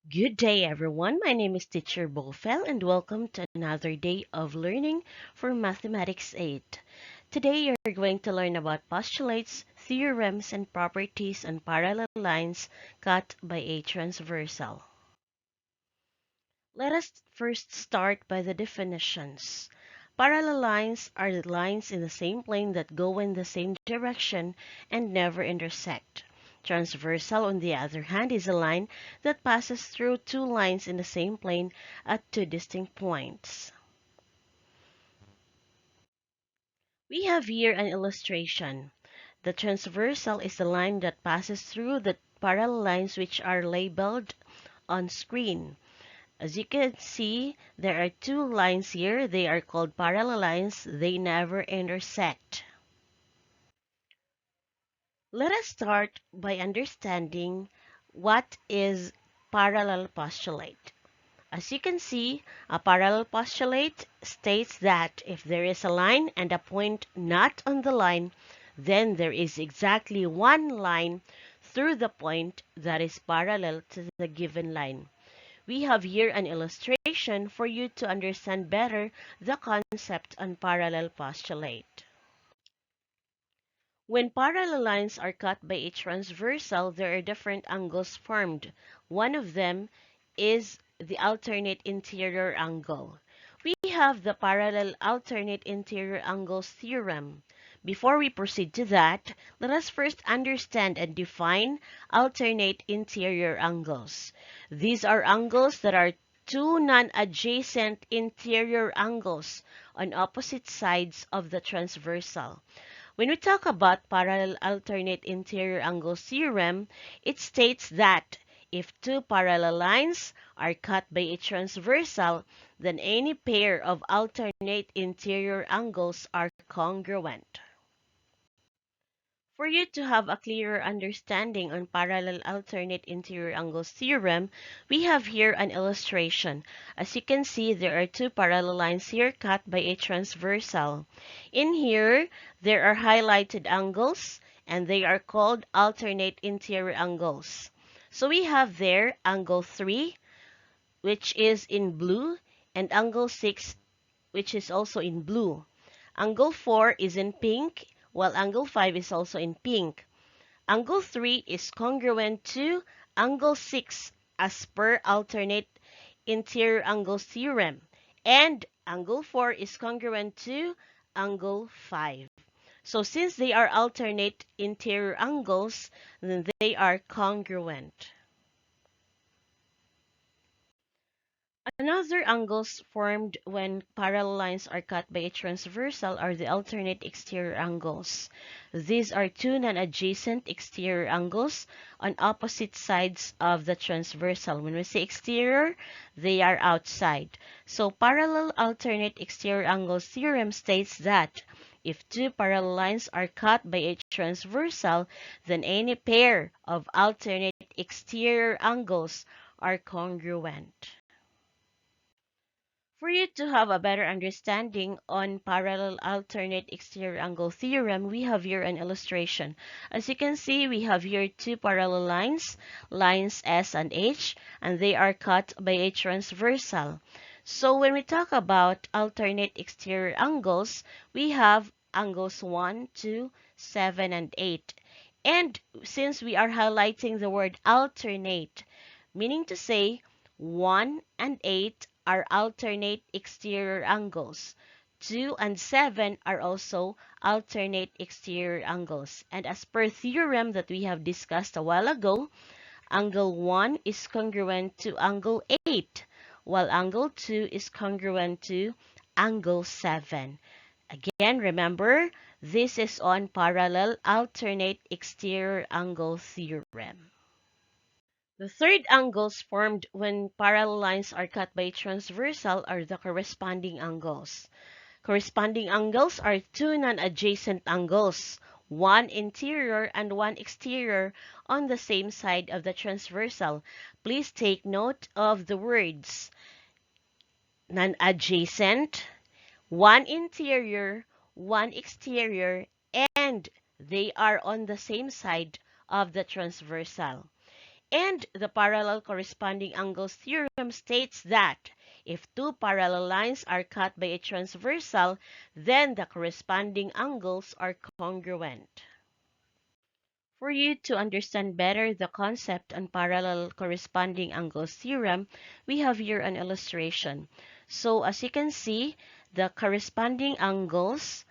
Good day, everyone. My name is Teacher Bofel, and welcome to another day of learning for Mathematics 8. Today, you're going to learn about postulates, theorems, and properties on parallel lines cut by a transversal. Let us first start by the definitions. Parallel lines are the lines in the same plane that go in the same direction and never intersect. Transversal, on the other hand, is a line that passes through two lines in the same plane at two distinct points. We have here an illustration. The transversal is the line that passes through the parallel lines which are labeled on screen. As you can see, there are two lines here. They are called parallel lines. They never intersect. Let us start by understanding what is parallel postulate. As you can see, a parallel postulate states that if there is a line and a point not on the line, then there is exactly one line through the point that is parallel to the given line. We have here an illustration for you to understand better the concept on parallel postulate. When parallel lines are cut by a transversal, there are different angles formed. One of them is the alternate interior angle. We have the parallel alternate interior angles theorem. Before we proceed to that, let us first understand and define alternate interior angles. These are angles that are two non-adjacent interior angles on opposite sides of the transversal. When we talk about parallel alternate interior angle theorem, it states that if two parallel lines are cut by a transversal, then any pair of alternate interior angles are congruent. For you to have a clearer understanding on parallel alternate interior angles theorem, we have here an illustration. As you can see, there are two parallel lines here cut by a transversal. In here, there are highlighted angles, and they are called alternate interior angles. So we have there angle 3, which is in blue, and angle 6, which is also in blue. Angle 4 is in pink, while angle 5 is also in pink. Angle 3 is congruent to angle 6 as per alternate interior angles theorem, and angle 4 is congruent to angle 5. So since they are alternate interior angles, then they are congruent. Another angles formed when parallel lines are cut by a transversal are the alternate exterior angles. These are two non-adjacent exterior angles on opposite sides of the transversal. When we say exterior, they are outside. So parallel alternate exterior angles theorem states that if two parallel lines are cut by a transversal, then any pair of alternate exterior angles are congruent. For you to have a better understanding on parallel alternate exterior angle theorem, we have here an illustration. As you can see, we have here two parallel lines, lines S and H, and they are cut by a transversal. So when we talk about alternate exterior angles, we have angles 1, 2, 7, and 8. And since we are highlighting the word alternate, meaning to say 1 and 8 are alternate exterior angles. 2 and 7 are also alternate exterior angles. And as per theorem that we have discussed a while ago, angle 1 is congruent to angle 8, while angle 2 is congruent to angle 7. Again, remember, this is on parallel alternate exterior angle theorem. The third angles formed when parallel lines are cut by transversal are the corresponding angles. Corresponding angles are two non-adjacent angles, one interior and one exterior on the same side of the transversal. Please take note of the words non-adjacent, one interior, one exterior, and they are on the same side of the transversal. And the parallel corresponding angles theorem states that if two parallel lines are cut by a transversal, then the corresponding angles are congruent. For you to understand better the concept on parallel corresponding angles theorem, we have here an illustration. So as you can see, the corresponding angles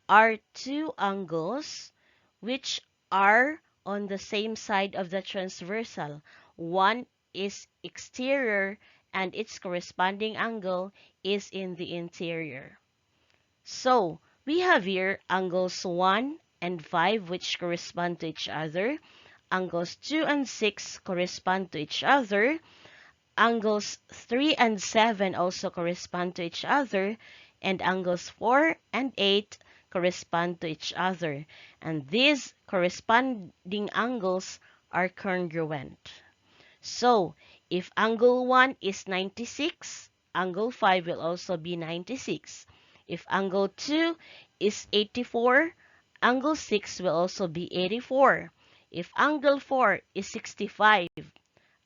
are two angles which are on the same side of the transversal. One is exterior and its corresponding angle is in the interior. So we have here angles 1 and 5 which correspond to each other. Angles 2 and 6 correspond to each other. Angles 3 and 7 also correspond to each other. And angles 4 and 8 correspond to each other. And these corresponding angles are congruent. So, if angle 1 is 96, angle 5 will also be 96. If angle 2 is 84, angle 6 will also be 84. If angle 4 is 65,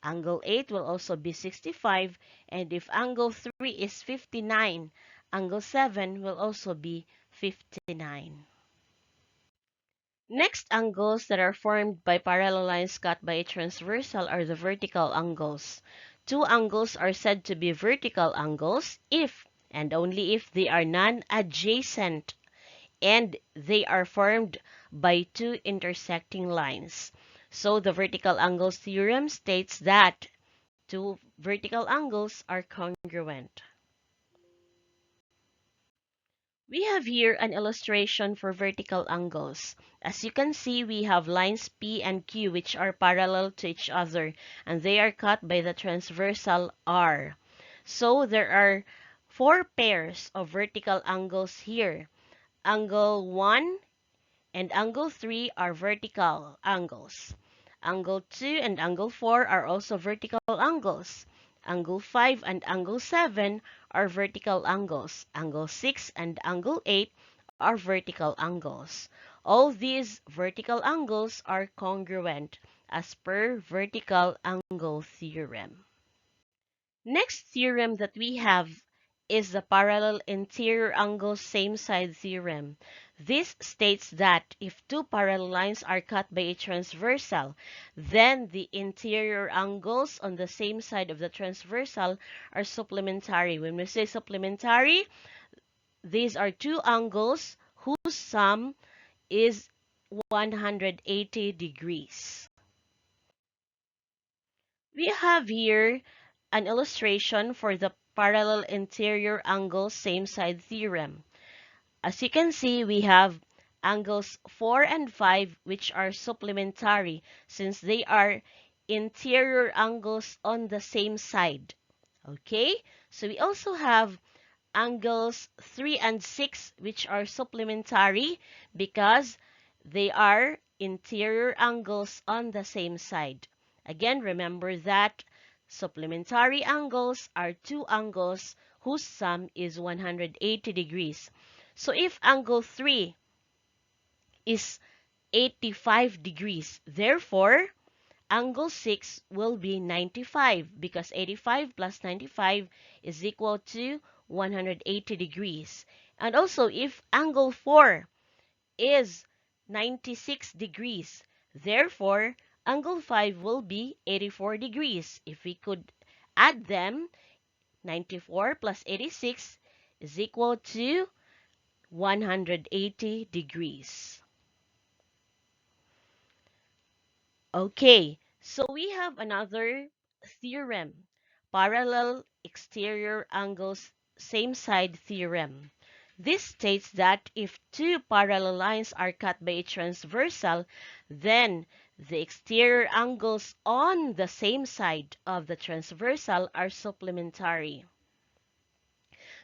angle 8 will also be 65. And if angle 3 is 59, angle 7 will also be 59. Next angles that are formed by parallel lines cut by a transversal are the vertical angles. Two angles are said to be vertical angles if and only if they are non-adjacent and they are formed by two intersecting lines. So the vertical angles theorem states that two vertical angles are congruent. We have here an illustration for vertical angles. As you can see, we have lines P and Q which are parallel to each other and they are cut by the transversal R. So there are four pairs of vertical angles here. Angle 1 and angle 3 are vertical angles. Angle 2 and angle 4 are also vertical angles. Angle 5 and angle 7 are vertical angles. Angle 6 and angle 8 are vertical angles. All these vertical angles are congruent as per vertical angle theorem. Next theorem that we have is the parallel interior angles same side theorem. This states that if two parallel lines are cut by a transversal, then the interior angles on the same side of the transversal are supplementary. When we say supplementary, these are two angles whose sum is 180 degrees. We have here an illustration for the parallel interior angle same side theorem. As you can see, we have angles 4 and 5 which are supplementary since they are interior angles on the same side. Okay? So we also have angles 3 and 6 which are supplementary because they are interior angles on the same side. Again, remember that supplementary angles are two angles whose sum is 180 degrees. So if angle 3 is 85 degrees, therefore, angle 6 will be 95 because 85 plus 95 is equal to 180 degrees. And also, if angle 4 is 96 degrees, therefore, angle 5 will be 84 degrees. If we could add them, 94 plus 86 is equal to 180 degrees. Okay, so we have another theorem, parallel exterior angles same side theorem. This states that if two parallel lines are cut by a transversal, then the exterior angles on the same side of the transversal are supplementary.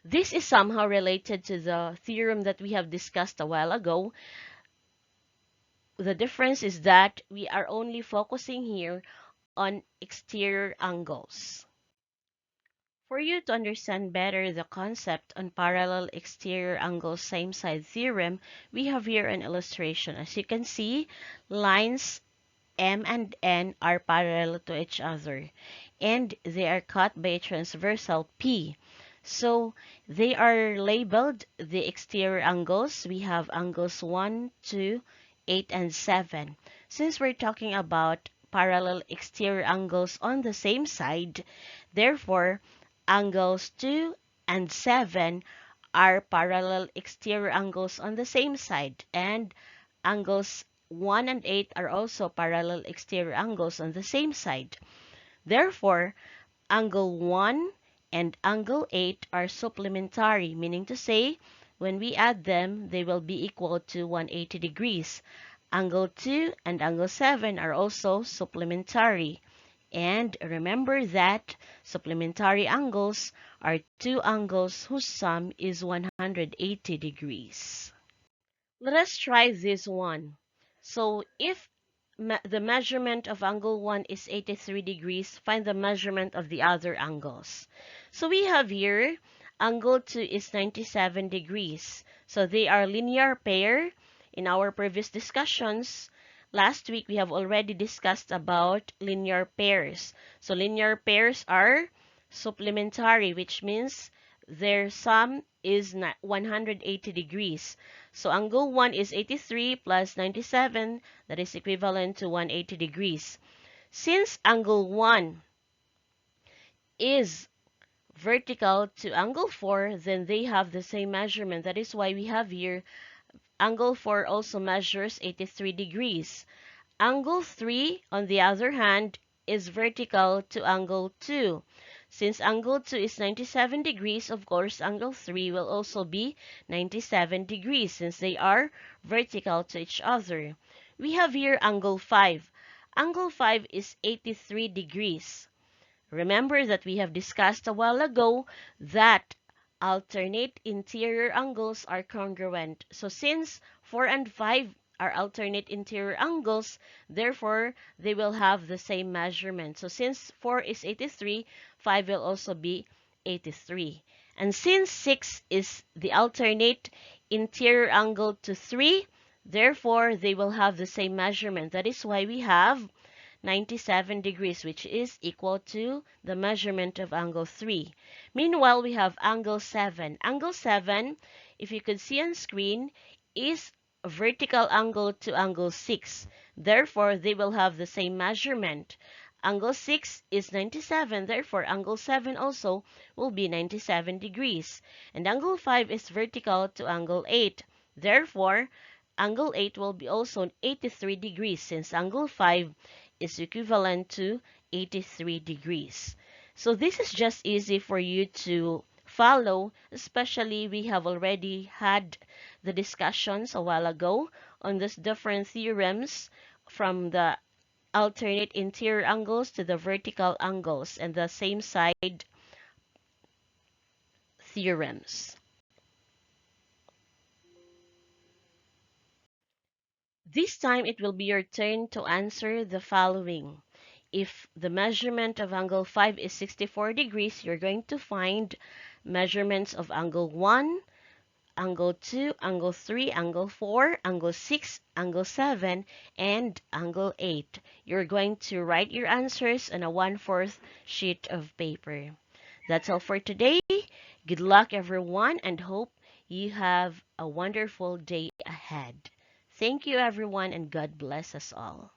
This is somehow related to the theorem that we have discussed a while ago. The difference is that we are only focusing here on exterior angles. For you to understand better the concept on parallel exterior angles same side theorem, we have here an illustration. As you can see, lines M and N are parallel to each other, and they are cut by a transversal P. So they are labeled the exterior angles. We have angles 1, 2, 8, and 7. Since we're talking about parallel exterior angles on the same side, therefore, angles 2 and 7 are parallel exterior angles on the same side, and angles 1 and 8 are also parallel exterior angles on the same side. Therefore, angle 1 and angle 8 are supplementary, meaning to say, when we add them, they will be equal to 180 degrees. Angle 2 and angle 7 are also supplementary. And remember that supplementary angles are two angles whose sum is 180 degrees. Let us try this one. So if the measurement of angle 1 is 83 degrees, find the measurement of the other angles. So we have here angle 2 is 97 degrees. So they are linear pair. In our previous discussions, last week we have already discussed about linear pairs. So linear pairs are supplementary, which means their sum is 180 degrees. So angle 1 is 83 plus 97, that is equivalent to 180 degrees. Since angle 1 is vertical to angle 4, then they have the same measurement. That is why we have here angle 4 also measures 83 degrees. Angle 3, on the other hand, is vertical to angle 2. Since angle 2 is 97 degrees, of course, angle 3 will also be 97 degrees since they are vertical to each other. We have here angle 5. Angle 5 is 83 degrees. Remember that we have discussed a while ago that alternate interior angles are congruent. So since 4 and 5 are alternate interior angles, therefore they will have the same measurement. So since 4 is 83, 5 will also be 83. And since 6 is the alternate interior angle to 3, therefore they will have the same measurement. That is why we have 97 degrees, which is equal to the measurement of angle 3. Meanwhile, we have angle 7. Angle 7, if you could see on screen, is a vertical angle to angle 6. Therefore, they will have the same measurement. Angle 6 is 97, therefore angle 7 also will be 97 degrees. And angle 5 is vertical to angle 8. Therefore, angle 8 will be also 83 degrees since angle 5 is equivalent to 83 degrees. So this is just easy for you to follow, especially we have already had the discussions a while ago on these different theorems from the alternate interior angles to the vertical angles and the same side theorems. This time it will be your turn to answer the following. If the measurement of angle 5 is 64 degrees, you're going to find measurements of angle 1, angle 2, angle 3, angle 4, angle 6, angle 7, and angle 8. You're going to write your answers on a 1/4 sheet of paper. That's all for today. Good luck, everyone, and hope you have a wonderful day ahead. Thank you, everyone, and God bless us all.